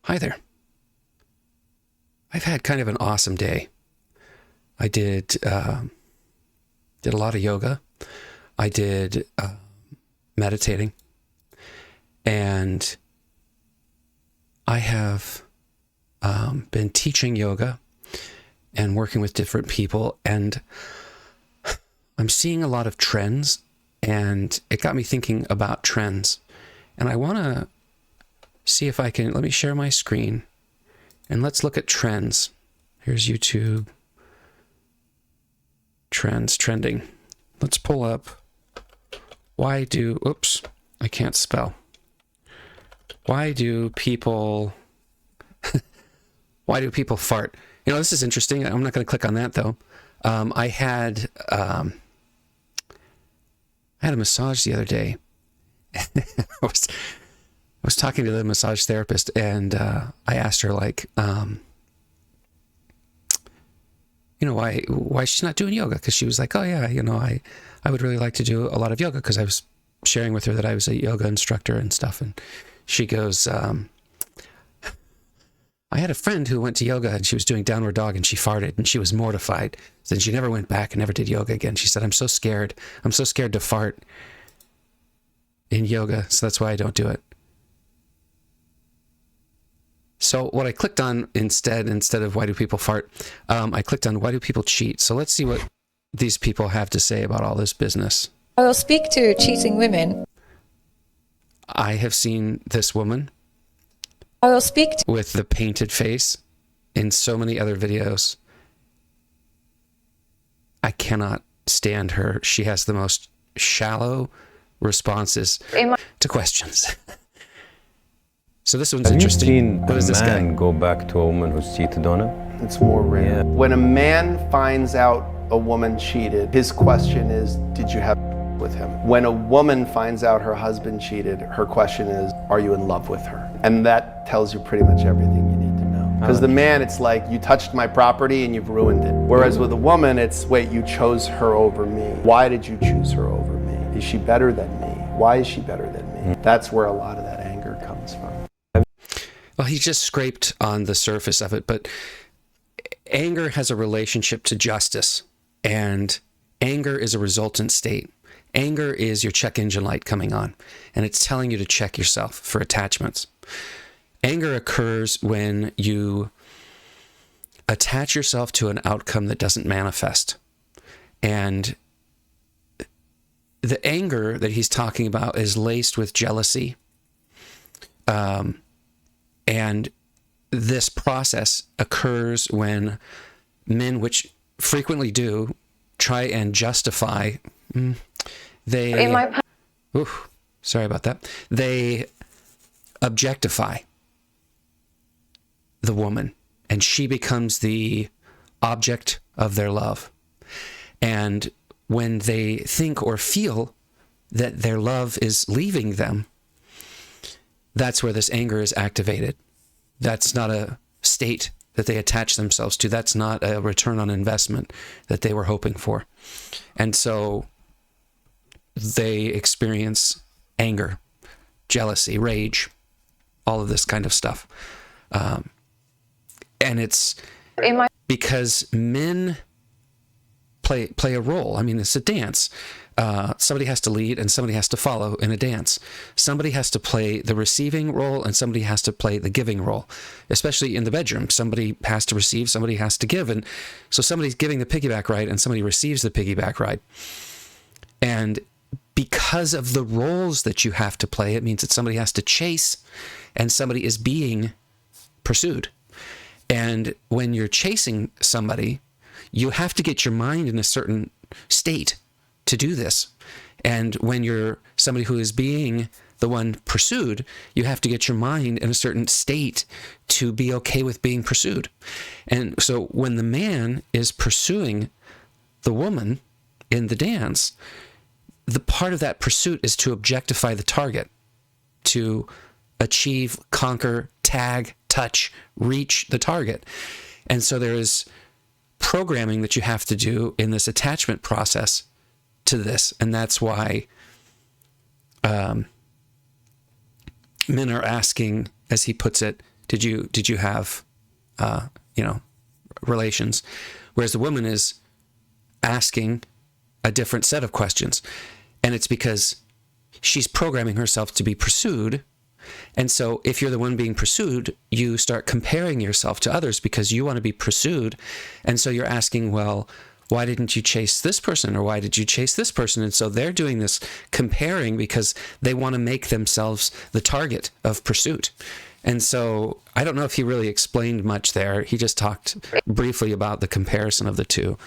Hi there. I've had kind of an awesome day. I did a lot of yoga. I did meditating. And I have been teaching yoga and working with different people. And I'm seeing a lot of trends. And it got me thinking about trends. And I want to see if I can, let me share my screen and let's look at trends. Here's YouTube. Trends, trending. Let's pull up. Oops, I can't spell. Why do people fart? You know, this is interesting. I'm not going to click on that though. I had a massage the other day. I was talking to the massage therapist, and I asked her, like, why she's not doing yoga, because she was like, oh yeah, I would really like to do a lot of yoga, because I was sharing with her that I was a yoga instructor and stuff, and she goes, I had a friend who went to yoga and she was doing downward dog and she farted and she was mortified. Then she never went back and never did yoga again. She said, I'm so scared to fart in yoga, so that's why I don't do it. So what I clicked on instead of why do people fart, I clicked on why do people cheat. So let's see what these people have to say about all this business. I will speak to cheating women. I have seen this woman I will speak to with the painted face in so many other videos. I cannot stand her. She has the most shallow responses to questions. So this one's interesting. What is this guy? Go back to a woman who's cheated on him? It's more rare. Yeah. When a man finds out a woman cheated, his question is, did you have with him? When a woman finds out her husband cheated, her question is, are you in love with her? And that tells you pretty much everything you need to know. Because the man, it's like, you touched my property and you've ruined it. Whereas with a woman, it's, wait, you chose her over me. Why did you choose her over me? Is she better than me? Why is she better than me? That's where a lot of that anger comes from. Well, he just scraped on the surface of it, but anger has a relationship to justice, and anger is a resultant state. Anger is your check engine light coming on, and it's telling you to check yourself for attachments. Anger occurs when you attach yourself to an outcome that doesn't manifest. And the anger that he's talking about is laced with jealousy. And this process occurs when men, which frequently do, try and justify. They objectify the woman, and she becomes the object of their love. And when they think or feel that their love is leaving them, that's where this anger is activated. That's not a state that they attach themselves to. That's not a return on investment that they were hoping for. And so they experience anger, jealousy, rage, all of this kind of stuff. And it's because men play a role. I mean, it's a dance. Somebody has to lead and somebody has to follow in a dance. Somebody has to play the receiving role and somebody has to play the giving role, especially in the bedroom. Somebody has to receive, somebody has to give. And so somebody's giving the piggyback ride and somebody receives the piggyback ride. And because of the roles that you have to play, it means that somebody has to chase and somebody is being pursued. And when you're chasing somebody, you have to get your mind in a certain state to do this. And when you're somebody who is being the one pursued, you have to get your mind in a certain state to be okay with being pursued. And so when the man is pursuing the woman in the dance, the part of that pursuit is to objectify the target, to achieve, conquer, tag, touch, reach the target. And so there is programming that you have to do in this attachment process to this, and that's why men are asking, as he puts it, did you have, relations? Whereas the woman is asking a different set of questions. And it's because she's programming herself to be pursued. And so if you're the one being pursued, you start comparing yourself to others because you want to be pursued. And so you're asking, well, why didn't you chase this person? Or why did you chase this person? And so they're doing this comparing because they want to make themselves the target of pursuit. And so I don't know if he really explained much there. He just talked briefly about the comparison of the two.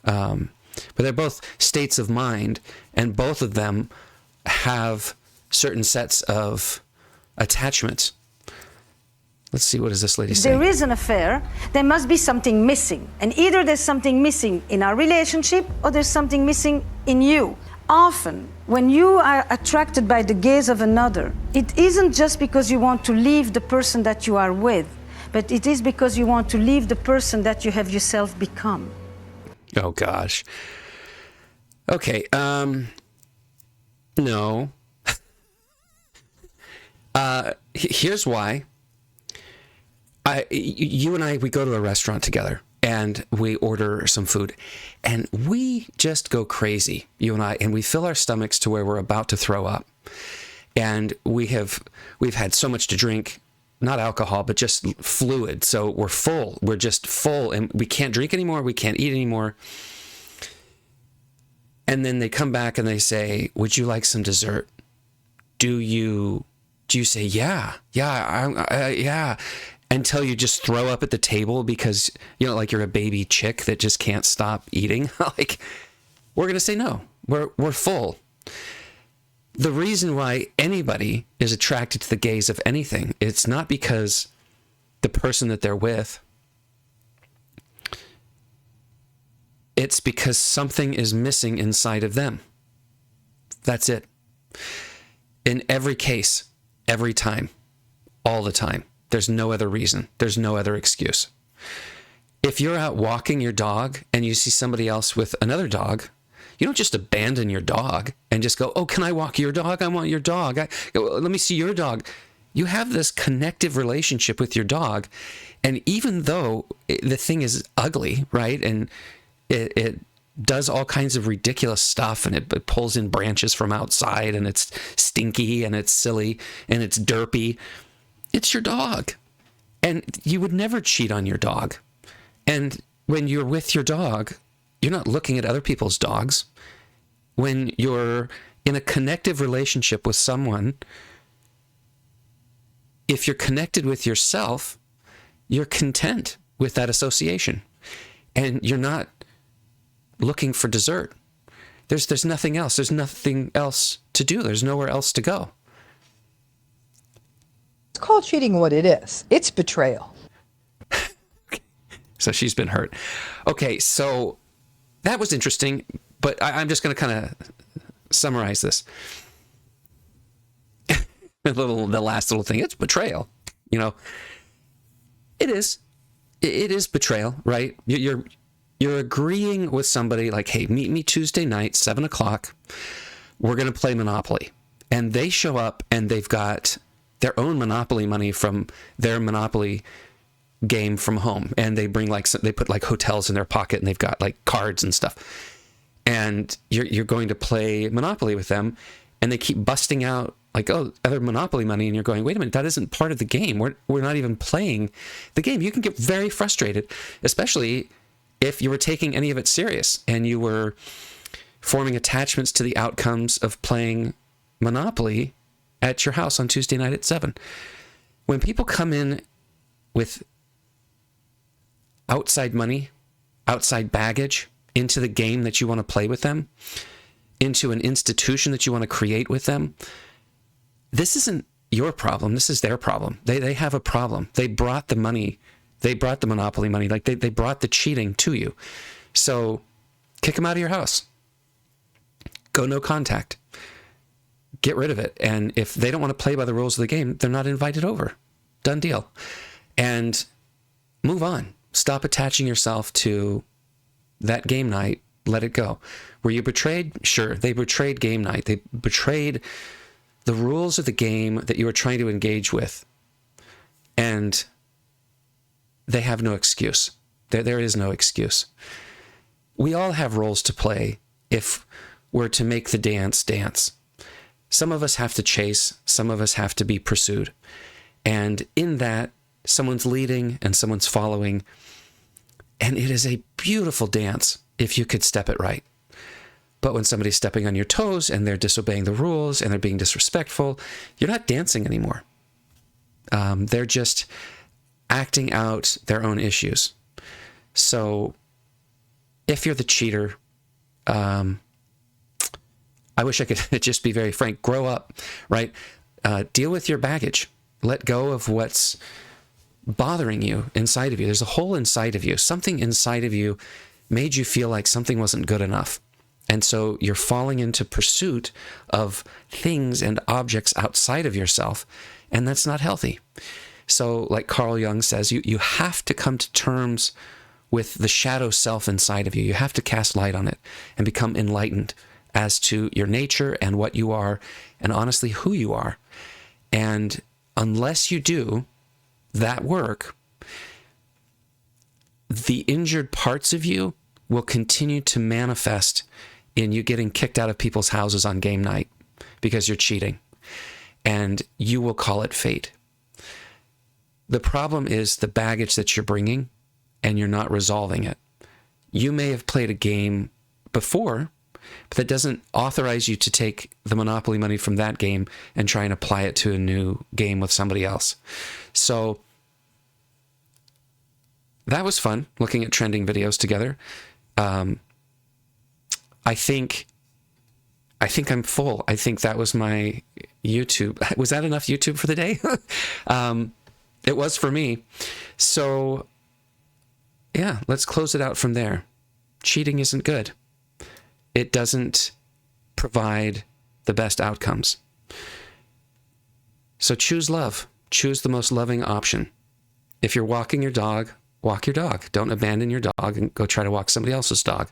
But they're both states of mind, and both of them have certain sets of attachments. Let's see, what does this lady say? There is an affair, there must be something missing. And either there's something missing in our relationship or there's something missing in you. Often, when you are attracted by the gaze of another, it isn't just because you want to leave the person that you are with, but it is because you want to leave the person that you have yourself become. Oh, gosh. Okay, no. Here's why. You and I, we go to a restaurant together and we order some food and we just go crazy, you and I, and we fill our stomachs to where we're about to throw up. And we've had so much to drink, not alcohol, but just fluid. So we're full. We're just full and we can't drink anymore. We can't eat anymore. And then they come back and they say, would you like some dessert? Do you say, yeah, until you just throw up at the table because, like you're a baby chick that just can't stop eating? Like, we're going to say no. We're full. The reason why anybody is attracted to the gaze of anything, it's not because the person that they're with. It's because something is missing inside of them. That's it. In every case, every time, all the time. There's no other reason. There's no other excuse. If you're out walking your dog and you see somebody else with another dog, you don't just abandon your dog and just go, oh, can I walk your dog? I want your dog. Let me see your dog. You have this connective relationship with your dog. And even though the thing is ugly, right? And it does all kinds of ridiculous stuff, and it pulls in branches from outside, and it's stinky and it's silly and it's derpy. It's your dog. And you would never cheat on your dog. And when you're with your dog, you're not looking at other people's dogs. When you're in a connective relationship with someone, if you're connected with yourself, you're content with that association. And you're not looking for dessert. There's nothing else. There's nothing else to do. There's nowhere else to go. It's called cheating what it is. It's betrayal. So she's been hurt. Okay, so that was interesting, but I'm just going to kind of summarize this. The last little thing, it's betrayal. It is. It is betrayal, right? You're agreeing with somebody like, hey, meet me Tuesday night, 7:00. We're going to play Monopoly. And they show up and they've got their own Monopoly money from their Monopoly game from home. And they bring they put hotels in their pocket and they've got cards and stuff. And you're going to play Monopoly with them. And they keep busting out other Monopoly money. And you're going, wait a minute, that isn't part of the game. We're not even playing the game. You can get very frustrated, especially if you were taking any of it serious and you were forming attachments to the outcomes of playing Monopoly at your house on Tuesday night at 7. When people come in with outside money, outside baggage into the game that you want to play with them, into an institution that you want to create with them, this isn't your problem. This is their problem. They have a problem. They brought the money. They brought the Monopoly money. They brought the cheating to you. So kick them out of your house. Go no contact. Get rid of it. And if they don't want to play by the rules of the game, they're not invited over. Done deal. And move on. Stop attaching yourself to that game night. Let it go. Were you betrayed? Sure. They betrayed game night. They betrayed the rules of the game that you were trying to engage with. And they have no excuse. There is no excuse. We all have roles to play if we're to make the dance dance. Some of us have to chase, some of us have to be pursued. And in that, someone's leading and someone's following. And it is a beautiful dance if you could step it right. But when somebody's stepping on your toes and they're disobeying the rules and they're being disrespectful, you're not dancing anymore. They're just acting out their own issues. So if you're the cheater, I wish I could just be very frank. Grow up, right? Deal with your baggage. Let go of what's bothering you inside of you. There's a hole inside of you. Something inside of you made you feel like something wasn't good enough. And so you're falling into pursuit of things and objects outside of yourself, and that's not healthy. So like Carl Jung says, you have to come to terms with the shadow self inside of you. You have to cast light on it and become enlightened as to your nature and what you are, and honestly who you are. And unless you do that work, the injured parts of you will continue to manifest in you getting kicked out of people's houses on game night because you're cheating. And you will call it fate. The problem is the baggage that you're bringing and you're not resolving it. You may have played a game before, but that doesn't authorize you to take the Monopoly money from that game and try and apply it to a new game with somebody else. So that was fun, looking at trending videos together. I think I'm full. I think that was my YouTube. Was that enough YouTube for the day? It was for me. So yeah, let's close it out from there. Cheating isn't good. It doesn't provide the best outcomes. So choose love. Choose the most loving option. If you're walking your dog, walk your dog. Don't abandon your dog and go try to walk somebody else's dog.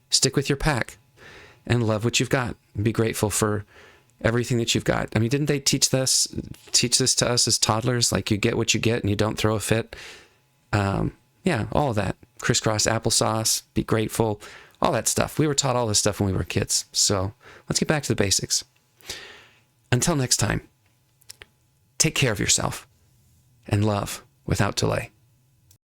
Stick with your pack and love what you've got. Be grateful for everything that you've got. I mean, didn't they teach this to us as toddlers? Like, you get what you get and you don't throw a fit. Yeah, all of that. Crisscross applesauce, be grateful, all that stuff. We were taught all this stuff when we were kids. So let's get back to the basics. Until next time, take care of yourself and love without delay.